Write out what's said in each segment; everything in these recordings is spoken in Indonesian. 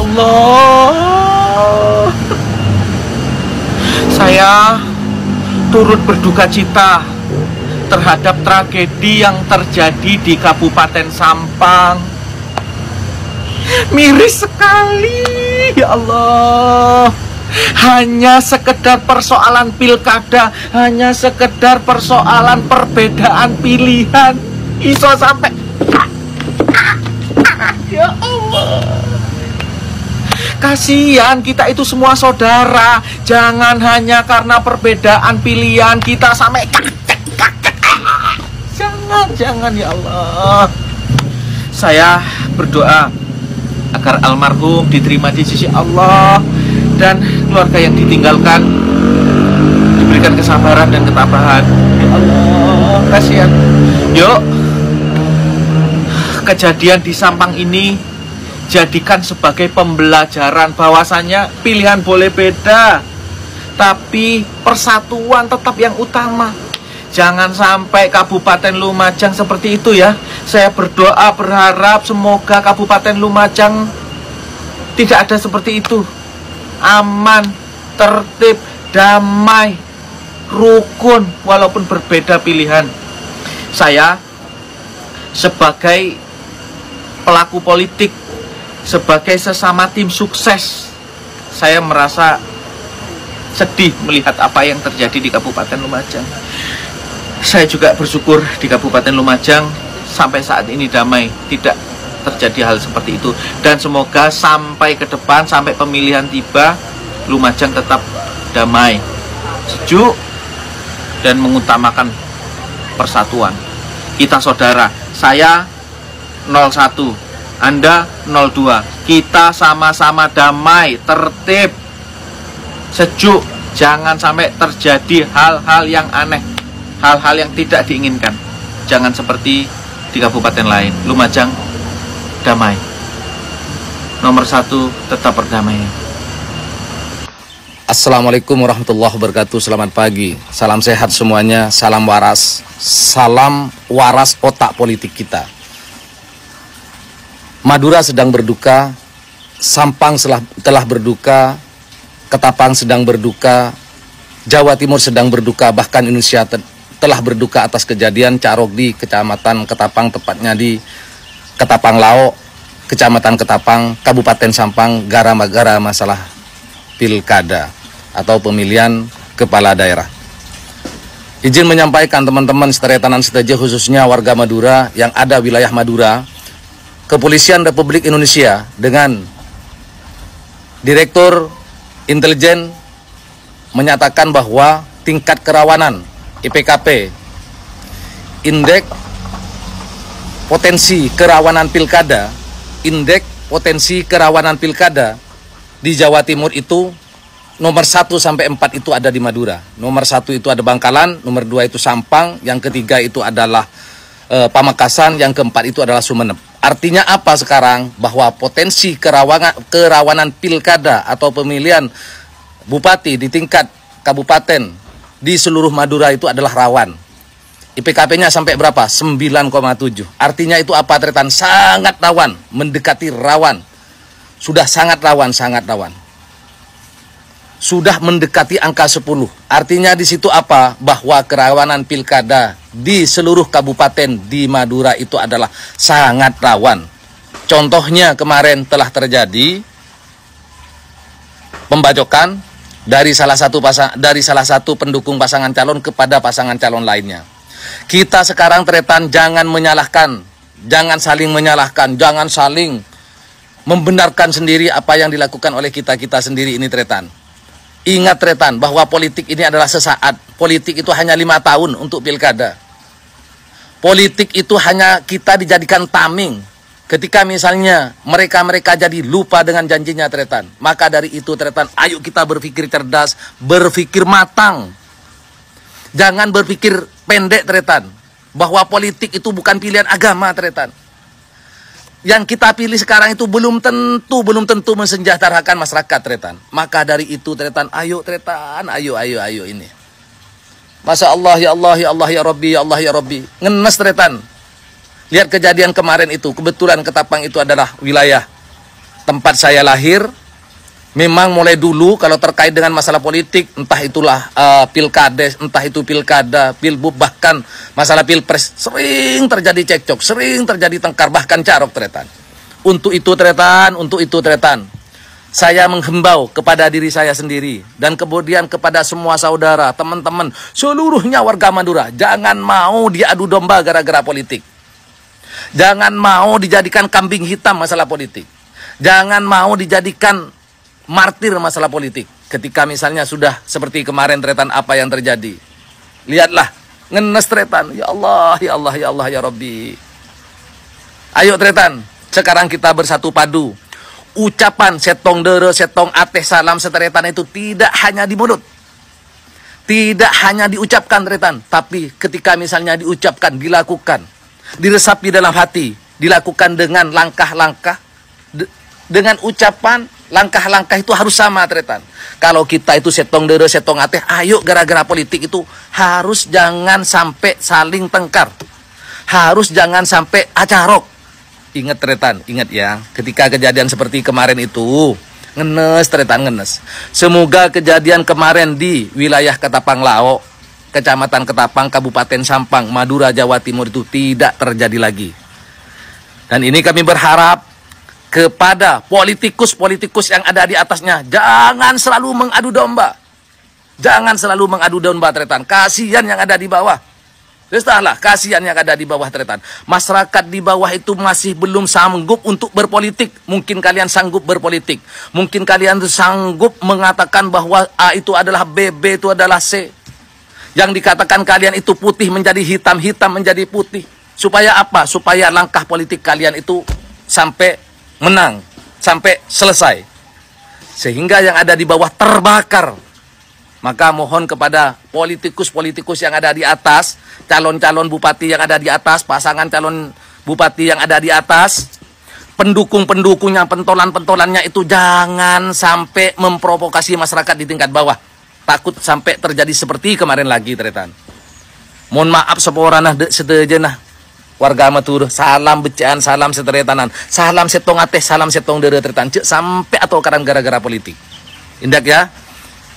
Allah, saya turut berduka cita terhadap tragedi yang terjadi di Kabupaten Sampang. Miris sekali, ya Allah. Hanya sekedar persoalan pilkada, hanya sekedar persoalan perbedaan pilihan, iso sampai ya Allah. Kasihan, kita itu semua saudara. Jangan hanya karena perbedaan pilihan kita sampai jangan ya Allah. Saya berdoa agar almarhum diterima di sisi Allah dan keluarga yang ditinggalkan diberikan kesabaran dan ketabahan. Ya Allah, kasihan. Yuk, kejadian di Sampang ini jadikan sebagai pembelajaran bahwasannya pilihan boleh beda, tapi persatuan tetap yang utama. Jangan sampai Kabupaten Lumajang seperti itu ya. Saya berdoa berharap semoga Kabupaten Lumajang tidak ada seperti itu. Aman, tertib, damai, rukun walaupun berbeda pilihan. Saya sebagai pelaku politik, sebagai sesama tim sukses, saya merasa sedih melihat apa yang terjadi di Kabupaten Lumajang. Saya juga bersyukur di Kabupaten Lumajang sampai saat ini damai, tidak terjadi hal seperti itu. Dan semoga sampai ke depan, sampai pemilihan tiba, Lumajang tetap damai, sejuk, dan mengutamakan persatuan. Kita saudara, saya 01, Anda 02. Kita sama-sama damai, tertib, sejuk. Jangan sampai terjadi hal-hal yang aneh, hal-hal yang tidak diinginkan. Jangan seperti di kabupaten lain. Lumajang damai. Nomor 1, tetap berdamai. Assalamualaikum warahmatullahi wabarakatuh. Selamat pagi. Salam sehat semuanya. Salam waras. Salam waras otak politik kita. Madura sedang berduka, Sampang telah berduka, Ketapang sedang berduka, Jawa Timur sedang berduka, bahkan Indonesia telah berduka atas kejadian Carok di Kecamatan Ketapang, tepatnya di Ketapang Lao, Kecamatan Ketapang, Kabupaten Sampang, gara-gara masalah pilkada atau pemilihan kepala daerah. Izin menyampaikan teman-teman seteretanan seteja, khususnya warga Madura yang ada wilayah Madura, Kepolisian Republik Indonesia dengan Direktur Intelijen menyatakan bahwa tingkat kerawanan IPKP, indeks potensi kerawanan pilkada, di Jawa Timur itu nomor 1 sampai 4 itu ada di Madura. Nomor 1 itu ada Bangkalan, nomor 2 itu Sampang, yang ketiga itu adalah Pamekasan, yang keempat itu adalah Sumeneb. Artinya apa sekarang? Bahwa potensi kerawanan pilkada atau pemilihan bupati di tingkat kabupaten di seluruh Madura itu adalah rawan. IPKP-nya sampai berapa? 9,7. Artinya itu apa, Tretan? Sangat rawan, mendekati rawan. Sudah sangat rawan, Sudah mendekati angka 10. Artinya di situ apa? Bahwa kerawanan pilkada di seluruh kabupaten di Madura itu adalah sangat rawan. Contohnya kemarin telah terjadi pembacokan dari salah satu pendukung pasangan calon kepada pasangan calon lainnya. Kita sekarang, Tretan, jangan menyalahkan, jangan saling menyalahkan, jangan saling membenarkan sendiri apa yang dilakukan oleh kita sendiri ini, Tretan. Ingat, Tretan, bahwa politik ini adalah sesaat. Politik itu hanya 5 tahun untuk pilkada. Politik itu hanya kita dijadikan tameng. Ketika misalnya mereka jadi lupa dengan janjinya, Tretan. Maka dari itu, Tretan, ayo kita berpikir cerdas, berpikir matang. Jangan berpikir pendek, Tretan. Bahwa politik itu bukan pilihan agama, Tretan. Yang kita pilih sekarang itu belum tentu mensejahterakan masyarakat, Tretan. Maka dari itu, Tretan, ayo, Tretan, ayo ini. Masya Allah, ya Allah, ya Allah, ya Rabbi, ya Allah, ya Rabbi. Ngenes, Tretan. Lihat kejadian kemarin itu, kebetulan Ketapang itu adalah wilayah tempat saya lahir, memang mulai dulu kalau terkait dengan masalah politik, entah itulah pilkades, entah itu pilkada, pilbub, bahkan masalah pilpres, sering terjadi cekcok, sering terjadi tengkar, bahkan carok tretan. Untuk itu tretan, saya menghimbau kepada diri saya sendiri dan kemudian kepada semua saudara, teman-teman, seluruhnya warga Madura, jangan mau diadu domba gara-gara politik. Jangan mau dijadikan kambing hitam masalah politik. Jangan mau dijadikan martir masalah politik. Ketika misalnya sudah seperti kemarin tretan apa yang terjadi. Lihatlah, ngenes tretan. Ya Allah, ya Allah, ya Allah, ya Rabbi. Ayo tretan, sekarang kita bersatu padu. Ucapan setong dere, setong ateh, salam setretan itu tidak hanya di mulut. Tidak hanya diucapkan tretan, tapi ketika misalnya diucapkan, dilakukan, diresapi dalam hati, dilakukan dengan langkah-langkah, dengan ucapan, langkah-langkah itu harus sama tretan. Kalau kita itu setong dere, setong ateh, ayo gara-gara politik itu harus jangan sampai saling tengkar. Harus jangan sampai acarok. Ingat tretan, ingat ya, ketika kejadian seperti kemarin itu, ngenes tretan, ngenes. Semoga kejadian kemarin di wilayah Ketapang Lao, Kecamatan Ketapang, Kabupaten Sampang, Madura, Jawa Timur itu tidak terjadi lagi. Dan ini kami berharap kepada politikus-politikus yang ada di atasnya, jangan selalu mengadu domba. Jangan selalu mengadu domba tretan. Kasihan yang ada di bawah. Entahlah, kasihan yang ada di bawah tretan. Masyarakat di bawah itu masih belum sanggup untuk berpolitik. Mungkin kalian sanggup berpolitik. Mungkin kalian sanggup mengatakan bahwa A itu adalah B, B itu adalah C. Yang dikatakan kalian itu putih menjadi hitam, hitam menjadi putih. Supaya apa? Supaya langkah politik kalian itu sampai menang, sampai selesai. Sehingga yang ada di bawah terbakar. Maka mohon kepada politikus-politikus yang ada di atas, calon-calon bupati yang ada di atas, pasangan calon bupati yang ada di atas, pendukung-pendukungnya, pentolan-pentolannya itu jangan sampai memprovokasi masyarakat di tingkat bawah. Takut sampai terjadi seperti kemarin lagi tretan. Mohon maaf seporana sedejenah warga Madura, salam becaan, salam seteretanan, salam setong ateh, salam setong dere tretan, cek sampai atau karang gara-gara politik. Indak ya,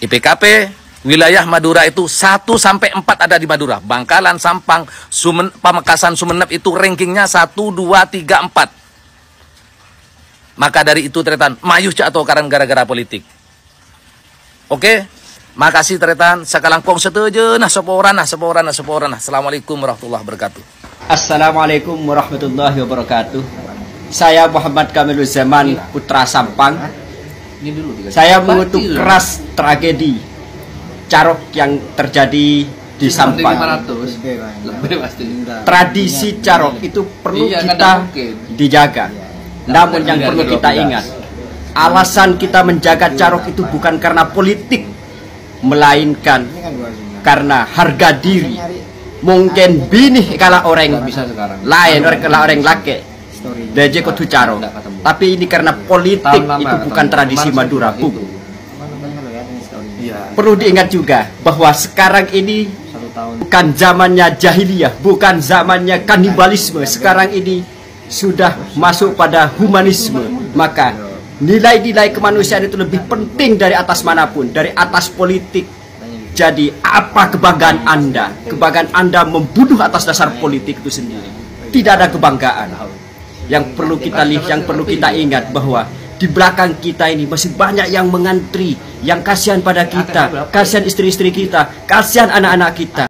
IPKP wilayah Madura itu 1 sampai 4 ada di Madura. Bangkalan, Sampang, Pamekasan, Sumeneb itu rankingnya 1, 2, 3, 4. Maka dari itu tretan, mayuh cek atau karang gara-gara politik. Oke, makasih tretan, sekalangkong setuju, nah seporana. Assalamualaikum warahmatullahi wabarakatuh. Assalamualaikum warahmatullahi wabarakatuh. Saya Muhammad Kamilul Zaman, putra Sampang. Saya mengutuk keras tragedi carok yang terjadi di Sampang. Tradisi carok itu perlu kita dijaga. Namun yang perlu kita ingat, alasan kita menjaga carok itu bukan karena politik, melainkan karena harga diri. Mungkin bini kalau orang lain, kalau orang laki deje kudu caro. Tapi ini karena politik, itu bukan tradisi Madura, Bu. Perlu diingat juga bahwa sekarang ini bukan zamannya jahiliyah, bukan zamannya kanibalisme. Sekarang ini sudah masuk pada humanisme. Maka nilai-nilai kemanusiaan itu lebih penting dari atas manapun, dari atas politik. Jadi apa kebanggaan Anda? Kebanggaan Anda membunuh atas dasar politik itu sendiri. Tidak ada kebanggaan. Yang perlu kita lihat, yang perlu kita ingat bahwa di belakang kita ini masih banyak yang mengantri, yang kasihan pada kita, kasihan istri-istri kita, kasihan anak-anak kita.